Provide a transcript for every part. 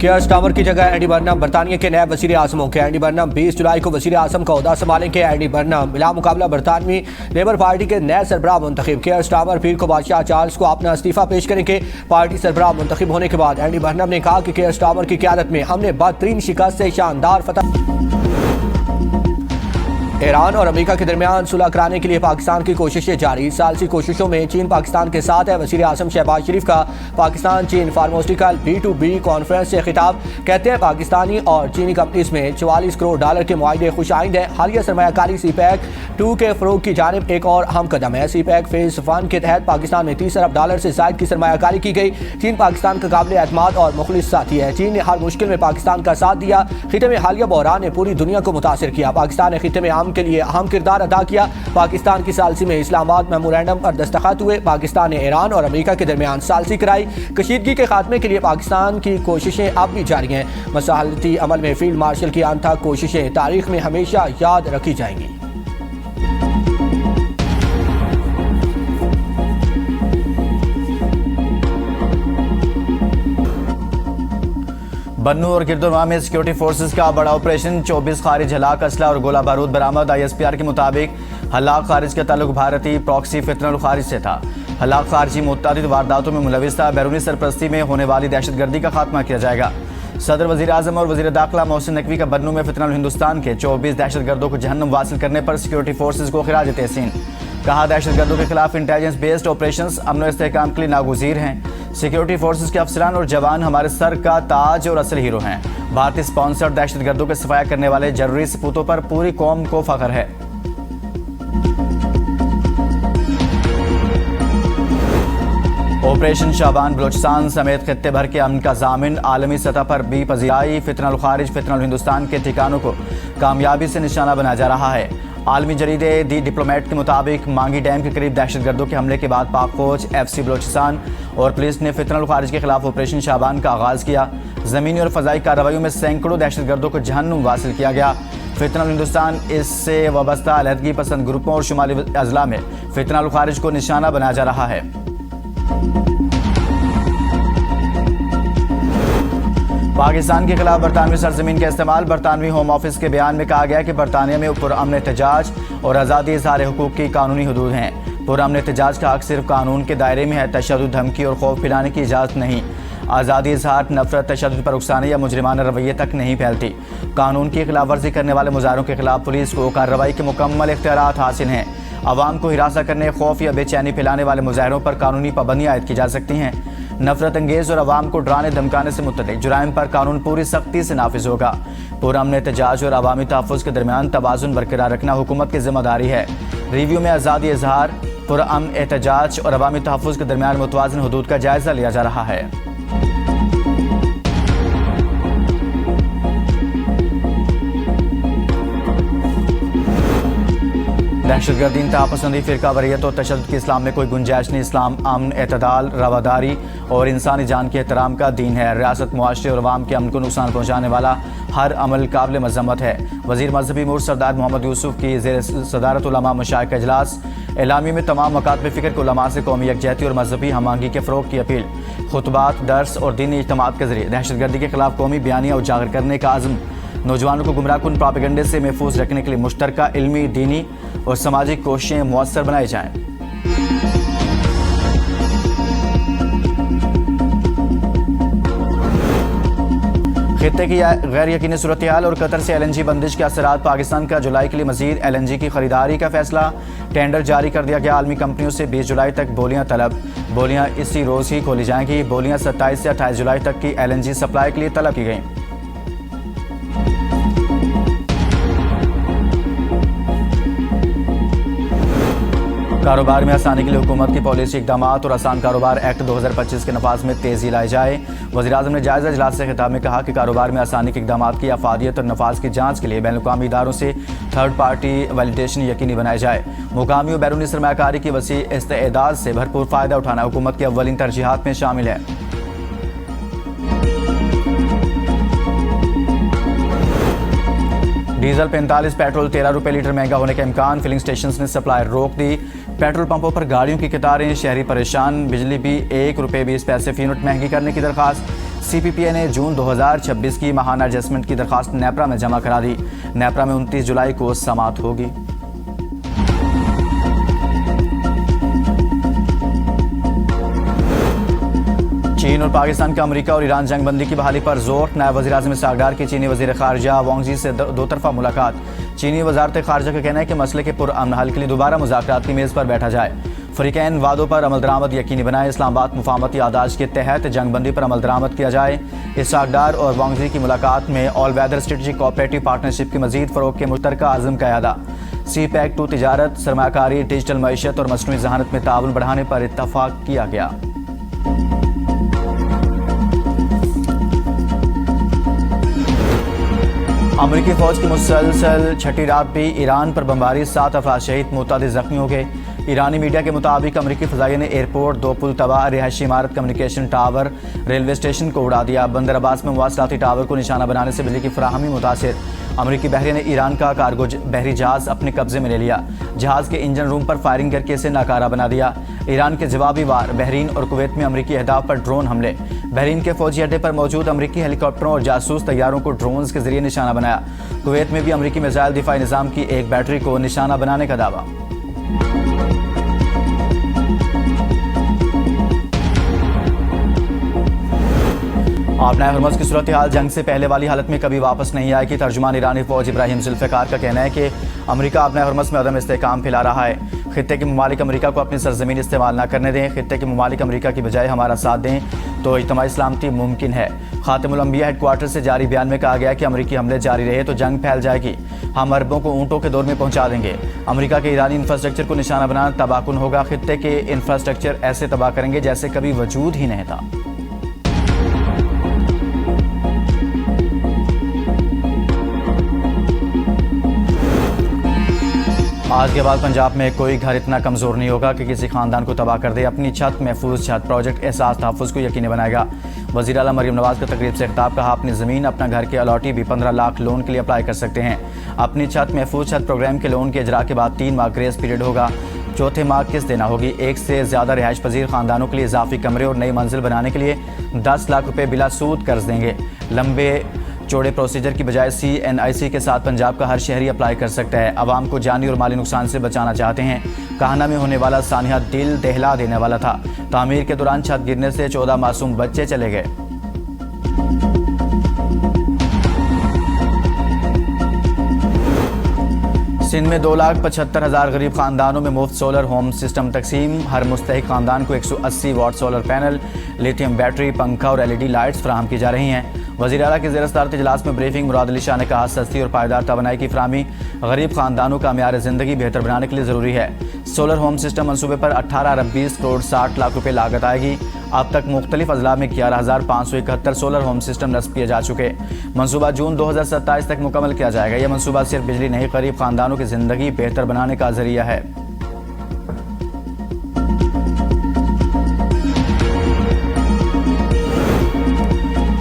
कियर Starmer की जगह Andy Barnum बरतानिया के नए वज़ीर आज़म होंगे। एंडी बर्नम 20 जुलाई को वज़ीर आज़म का ओहदा संभालेंगे। एंडी बर्नम बिला मुकाबला बरतानवी लेबर पार्टी के नए सरबराह मुंतखब। कियर स्टार्मर पीर को बादशाह चार्ल्स को अपना इस्तीफा पेश करेंगे। पार्टी सरबराह मुंतखब होने के बाद एंडी बर्नम ने कहा कि कियर स्टार्मर की क़यादत में हमने बदतरीन शिकस्त से शानदार फतह। ईरान और अमेरिका के दरमियान सुलह कराने के लिए पाकिस्तान की कोशिशें जारी। सालसी कोशिशों में चीन पाकिस्तान के साथ है। वज़ीर आज़म शहबाज शरीफ का पाकिस्तान चीन फार्मास्यूटिकल B2B कॉन्फ्रेंस से खिताब। कहते हैं पाकिस्तानी और चीनी कंपनीज में $44 करोड़ के मुआहदे खुश आइंद है। हालिया सरमायाकारी CPEC 2 के फ़रोग की जानिब एक और अहम कदम है। CPEC फेज़ 1 के तहत पाकिस्तान में $30 अरब से ज़ायद की सरमायाकारी की गई। चीन पाकिस्तान का काबिल एतमाद और मुखलिस साथी है। चीन ने हर मुश्किल में पाकिस्तान का साथ दिया। खिते में हालिया बहरान ने पूरी दुनिया को मुतासिर किया। पाकिस्तान ने खिते में आम के लिए अहम किरदार अदा किया। पाकिस्तान की सालसी में इस्लामाबाद मेमोरेंडम पर दस्तखत हुए। पाकिस्तान ने ईरान और अमेरिका के दरमियान सालसी कराई। कशीदगी के खात्मे के लिए पाकिस्तान की कोशिशें अब भी जारी हैं। मसालती अमल में फील्ड मार्शल की अनथक कोशिशें तारीख में हमेशा याद रखी जाएंगी। बन्नू और गिरदुरवा में सिक्योरिटी फोर्सेस का बड़ा ऑपरेशन। 24 खारिज हलाक असला और गोला बारूद बरामद। ISPR के मुताबिक हलाक खारिज का ताल्लुक भारतीय प्रॉक्सी फितरल खारिज से था। हलाक खारिजी मुतअद्दिद वारदातों में मुलविस था। बैरूनी सरपरस्ती में होने वाली दहशतगर्दी का खात्मा किया जाएगा। सदर वज़ीर आज़म और वज़ीर दाखिला मोहसिन नकवी का बन्नू में फितरल हिंदुस्तान के 24 दहशतगर्दों को जहन्नम वासिल करने पर सिक्योरिटी फोर्सेस को खिराज तहसीन। कहा दहशतगर्दों के खिलाफ इंटेलिजेंस बेस्ड ऑपरेशंस अमन और इस्तेहकाम के लिए नागुज़ीर हैं। सिक्योरिटी फोर्सेस के अफसरान और जवान हमारे सर का ताज और असल हीरो हैं। भारतीय स्पॉन्सर्ड दहशतगर्दों के सफाया करने वाले जरूरी सपूतों पर पूरी कौम को फख्र है। ऑपरेशन शाबान बलोचिस्तान समेत खित्ते भर के अमन का जामिन। आलमी सतह पर भी पजीराई। फितरल खारिज फितरल हिंदुस्तान के ठिकानों को कामयाबी से निशाना बनाया जा रहा है। आलमी जरीदे दी डिप्लोमेट के मुताबिक मांगी डैम के करीब दहशतगर्दों के हमले के बाद पाक फौज FC बलोचिस्तान और पुलिस ने फितरल खारिज के खिलाफ ऑपरेशन शाबान का आगाज़ किया। ज़मीनी और फ़ज़ाई कार्रवाइयों में सैकड़ों दहशतगर्दों को जहन्नुम वासिल किया गया। फितरल हिंदुस्तान इससे वाबस्ता अलहदगी पसंद ग्रुपों और शुमाली अजला में फितरल खारिज को निशाना बनाया जा रहा है। पाकिस्तान के खिलाफ बरतानवी सरजमीन का इस्तेमाल। बरतानवी होम ऑफिस के बयान में कहा गया कि बरतानिया में पुरअमन एहतजाज और आज़ादी इज़हार हुकूक की कानूनी हदूद हैं। पुरअमन एहतजाज का हक सिर्फ कानून के दायरे में है। तशद्दुद, धमकी और खौफ फैलाने की इजाज़त नहीं। आज़ादी इज़हार नफरत, तशद्दुद पर उकसाने या मुजरिमाना रवैये तक नहीं फैलती। कानून की खिलाफ वर्जी करने वाले मुजाहरों के खिलाफ पुलिस को कार्रवाई के मुकम्मल इख्तियारात हासिल हैं। आवाम को हिरासा करने, खौफ या बेचैनी फैलाने वाले मुजाहरों पर कानूनी पाबंदियाँ आयद की जा सकती हैं। नफरत अंगेज और आवाम को डराने धमकाने से मुतल्लिक जुराइम पर कानून पूरी सख्ती से नाफिज होगा। पुरअमन एहतजाज और अवामी तहफ़्फ़ुज़ के दरमियान तवाज़ुन बरकरार रखना हुकूमत की जिम्मेदारी है। रिव्यू में आज़ादी इज़हार, पुरअमन एहतजाज और अवामी तहफ़्फ़ुज़ के दरमियान मुतवाज़िन हुदूद का जायज़ा लिया जा रहा है। दहशतगर्दी, इंतहापसंदी, फ़िरका वरीयत और तशद्दुद की इस्लाम में कोई गुंजाइश नहीं। इस्लाम अमन, एतदाल, रवादारी और इंसानी जान के एहतराम का दीन है। रियासत, मुआशरे और अवाम के अमन को नुकसान पहुँचाने वाला हर अमल काबिल मज़म्मत है। वज़ीर मज़हबी अमूर सरदार मोहम्मद यूसुफ की ज़ेर सदारत उलमा मशाइख का इजलास। एलामी में तमाम मकातब फ़िक्र के उलमा से कौमी यकजहती और मज़हबी हमआहंगी के फ़रोग़ की अपील। खुतबात, दर्स और दीनी इज्तिमात के ज़रिए दहशतगर्दी के खिलाफ कौमी बयानिया उजागर करने का आज़म। नौजवानों को गुमराहकुन प्रोपेगेंडे से महफूज रखने के लिए मुश्तरका इल्मी, दीनी और सामाजिक कोशिशें मुअस्सर बनाई जाएं। खित्ते की गैर यकीनी सूरत हाल और कतर से LNG बंदिश के असरात। पाकिस्तान का जुलाई के लिए मजीद LNG की खरीदारी का फैसला। टेंडर जारी कर दिया गया। आलमी कंपनियों से 20 जुलाई तक बोलियां तलब। बोलियां इसी रोज़ ही खोली जाएंगी। बोलियां 27 से 28 जुलाई तक की LNG सप्लाई के लिए तलब की गई। कारोबार में आसानी के लिए हुकूमत की पॉलिसी इकदाम और आसान कारोबार एक्ट 2025 के नफाज में तेज़ी लाई जाए। वज़ीर-ए-आज़म ने जायज़ा इजलास से खिताब में कहा कि कारोबार में आसानी के इकदाम की अफादियत और नफाज की जाँच के लिए बैनुल-अक़वामी इदारों से थर्ड पार्टी वैलिडेशन यकीनी बनाया जाए। मुकामी और बैरूनी सरमायाकारी की वसी इस्तेदाद से भरपूर फ़ायदा उठाना हुकूमत की अव्वलीन तरजीहात में शामिल है। डीजल 45, पेट्रोल 13 रुपये लीटर महंगा होने का इम्कान। फिलिंग स्टेशन ने सप्लाई रोक दी। पेट्रोल पंपों पर गाड़ियों की कतारें, शहरी परेशान। बिजली भी 1 रुपये 20 पैसे फी यूनिट महंगी करने की दरख्वास्त। CPPA ने जून 2026 की माहाना एडजस्टमेंट की दरखास्त नेपरा में जमा करा दी। नेपरा में 29 जुलाई को समाअत होगी। चीन और पाकिस्तान का अमेरिका और ईरान जंगबंदी की बहाली पर जोर। नायब वज़ीर-ए-आज़म इस्हाक़ की चीनी वज़ीर ख़ारजा वांग यी से दो तरफा मुलाकात। चीनी वज़ारत ख़ारजा का कहना है कि मसले के पुरअमन हल के लिए दोबारा मुज़ाकरात की मेज़ पर बैठा जाए। फ़रीक़ैन वादों पर अमल दरामद यकीनी बनाए। इस्लामाबाद मुफ़ाहमती आदाज के तहत जंगबंदी पर अमल दरामद किया जाए। इस्हाक़ और वांग यी की मुलाकात में all weather strategic cooperative partnership की मज़ीद फ़रोग़ के मुश्तरका आज़म का अदा। CPEC-2 तिजारत, सरमायाकारी, डिजिटल मईशत और मसनूई ज़हानत में ताउन बढ़ाने पर इत्तफ़ाक़ किया गया। अमरीकी फौज की मुसलसल छठी रात भी ईरान पर बमबारी, 7 अफराद शहीद, मुतअद्दिद ज़ख्मी हो गए। ईरानी मीडिया के मुताबिक अमरीकी फ़ज़ाइया ने एयरपोर्ट, 2 पुल तबाह, रिहायशी इमारत, कम्युनिकेशन टावर, रेलवे स्टेशन को उड़ा दिया। बंदर अब्बास में मुवासलाती टावर को निशाना बनाने से बिजली की फराहमी मुतासिर। अमरीकी बहरिया ने ईरान का कार्गो बहरी जहाज़ अपने कब्जे में ले लिया। जहाज़ के इंजन रूम पर फायरिंग करके इसे नाकारा बना दिया। ईरान के जवाबी वार, बहरीन और कुवैत में अमरीकी अहदाफ पर ड्रोन हमले। बहरीन के फौजी अड्डे पर मौजूद अमरीकी हेलीकॉप्टरों और जासूस तैयारों को ड्रोन्स के जरिए निशाना बनाया। कुवैत में भी अमरीकी मिसाइल दिफाई निज़ाम की एक बैटरी को निशाना बनाने का दावा। आपना हरमज़ की सूरत हाल जंग से पहले वाली हालत में कभी वापस नहीं आएगी। तर्जुमान ईरानी फौज इब्राहिम जुल्फ़िकार का कहना है कि अमरीका आपना हरमज़ में अदम इस्तेहकाम फैला रहा है। खित्ते के ममालिक अमरीका को अपनी सरजमीन इस्तेमाल न करने दें। खित्ते के ममालिक अमरीका की बजाय हमारा साथ दें तो इज्तिमाई सलामती मुमकिन है। खातिमुल अंबिया हेडक्वार्टर से जारी बयान में कहा गया कि अमरीकी हमले जारी रहे तो जंग फैल जाएगी। हम अरबों को ऊँटों के दौर में पहुँचा देंगे। अमरीका के ईरानी इंफ्रास्ट्रक्चर को निशाना बनाना तबाहकुन होगा। खित्ते के इंफ्रास्ट्रक्चर ऐसे तबाह करेंगे जैसे कभी वजूद ही नहीं था। आज के बाद पंजाब में कोई घर इतना कमज़ोर नहीं होगा कि किसी खानदान को तबाह कर दे। अपनी छत महफूज छत प्रोजेक्ट एहसास तहफ़्फ़ुज़ को यकीनी बनाएगा। वज़ीर आला मरीम नवाज़ का तकरीब से खिताब, कहा अपनी ज़मीन अपना घर के अलॉटी भी 15 लाख लोन के लिए अप्लाई कर सकते हैं। अपनी छत महफूज छत प्रोग्राम के लोन के इजरा के बाद 3 माह ग्रेस पीरियड होगा। चौथे माह किस्त देना होगी। 1 से ज़्यादा रिहाइश पजीर खानदानों के लिए इजाफी कमरे और नई मंजिल बनाने के लिए 10 लाख रुपये बिला सूद कर्ज देंगे। लंबे चौड़े प्रोसीजर की बजाय CNIC के साथ पंजाब का हर शहरी अप्लाई कर सकता है। आवाम को जानी और माली नुकसान से बचाना चाहते हैं। काहना में होने वाला सानिया दिल दहला देने वाला था। तामीर के दौरान छत गिरने से 14 मासूम बच्चे चले गए। सिंध में 2,75,000 गरीब खानदानों में मुफ्त सोलर होम सिस्टम तकसीम। हर मुस्तहिक खानदान को 180 watt solar panel, lithium battery, पंखा और LED लाइट्स फराहम की जा रही हैं। वज़ीर आला के ज़ेर सदारत इजलास में ब्रीफिंग मुराद अली शाह ने कहा, सस्ती और पायदार तवानाई की फराहमी गरीब खानदानों का म्यार ज़िंदगी बेहतर बनाने के लिए ज़रूरी है। सोलर होम सिस्टम मनसूबे पर 18 अरब 20 करोड़ 60 लाख रुपये लागत आएगी। अब तक मुख्तलिफ अजला में 11,571 सोलर होम सिस्टम नस्ब किए जा चुके। मनसूबा जून 2027 तक मुकम्मल किया जाएगा। यह मनसूबा सिर्फ बिजली नहीं, गरीब खानदानों की ज़िंदगी बेहतर बनाने का ज़रिया है।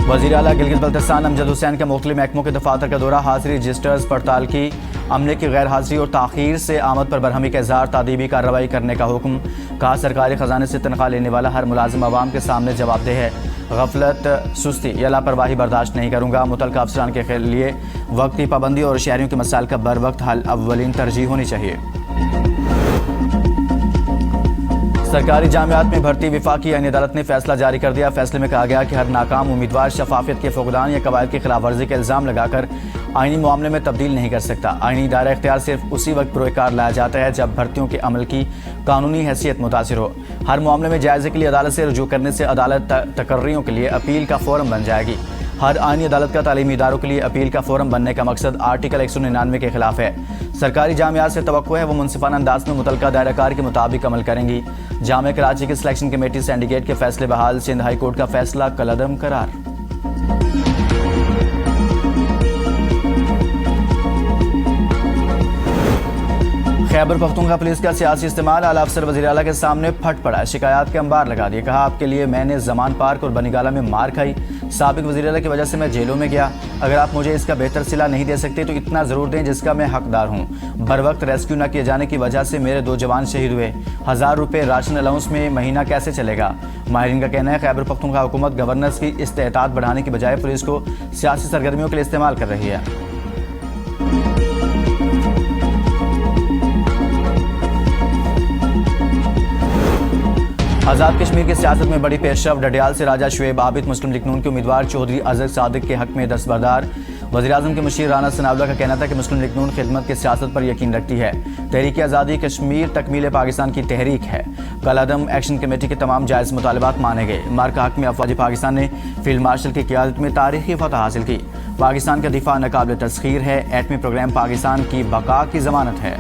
वज़ीर आला गिलगित बल्तिस्तान अमजद हुसैन के मुख्तलिफ महकमों के दफातर का दौरा। हाज़िरी रजिस्टर्स पड़ताल की। अमले की गैर हाज़िरी और ताख़ीर से आमद पर बरहमी का इज़हार, तादीबी कार्रवाई करने का हुक्म। कहा, सरकारी ख़जाने से तनख्वाह लेने वाला हर मुलाजिम आवाम के सामने जवाबदेह है। गफलत, सुस्ती या लापरवाही बर्दाश्त नहीं करूँगा। मुतल्लिक़ अफसरान के लिए वक्ती पाबंदी और शहरियों के मसाइल का बर वक्त हल अव्वलीन तरजीह होनी चाहिए। सरकारी जामियात में भर्ती, विफाकी आईनी अदालत ने फैसला जारी कर दिया। फैसले में कहा गया कि हर नाकाम उम्मीदवार शफाफियत के फुक़दान या कवायद की खिलाफ वर्जी का इल्ज़ाम लगाकर आईनी मामले में तब्दील नहीं कर सकता। आईनी दायरा इख्तियार सिर्फ उसी वक्त पुरकार लाया जाता है जब भर्तियों के अमल की कानूनी हैसियत मुतासिर हो। हर मामले में जायज़े के लिए अदालत से रुजू करने से अदालत तकर्रियों के लिए अपील का फोरम बन जाएगी। हर आईनी अदालत का तालीमी इदारों के लिए अपील का फोरम बनने का मकसद आर्टिकल 199 के खिलाफ है। सरकारी जामियात से तवक्को है वो मुनसिफाना अंदाज में मुतल्लिका दायराकार के मुताबिक अमल करेंगी। जामिया कराची की सिलेक्शन कमेटी सिंडिकेट के फैसले बहाल। सिंध हाई कोर्ट का फैसला कलअदम करार। खैबर पख्तूनख्वा पुलिस का सियासी इस्तेमाल। आला अफसर वज़ीर आला के सामने फट पड़ा। शिकायत के अंबार लगा दिए। कहा, आपके लिए मैंने जमान पार्क और बनीगाला में मार खाई। साबिक वज़ीर-ए-आला की वजह से मैं जेलों में गया। अगर आप मुझे इसका बेहतर सिला नहीं दे सकते तो इतना ज़रूर दें जिसका मैं हकदार हूँ। बर वक्त रेस्क्यू न किए जाने की वजह से मेरे 2 जवान शहीद हुए। 1000 रुपये राशन अलाउंस में महीना कैसे चलेगा? माहिरीन का कहना है खैबर पख्तूनख्वा हुकूमत गवर्नर्स की इस्तेताअत बढ़ाने की बजाय पुलिस को सियासी सरगर्मियों के लिए इस्तेमाल कर रही है। आज़ाद कश्मीर की सियासत में बड़ी पेशरफ। डडियाल से राजा शुएब आबिद मुस्लिम लीग नून के उम्मीदवार चौधरी अजहर सादिक के हक में दस्तबरदार। वज़ीर-ए-आज़म के मुशीर राना सनाउल्लाह का कहना था कि मुस्लिम लीग नून खिदमत की सियासत पर यकीन रखती है। तहरीक आज़ादी कश्मीर तकमील पाकिस्तान की तहरीक है। कल-अदम एक्शन कमेटी के तमाम जायज़ मुतालबात माने गए। मार्का हक में अफवाज पाकिस्तान ने फील्ड मार्शल की क़ियादत में तारीखी फतह हासिल की। पाकिस्तान का दिफा नाकाबिल तस्खीर है। एटमी प्रोग्राम पाकिस्तान की बका की ज़मानत है।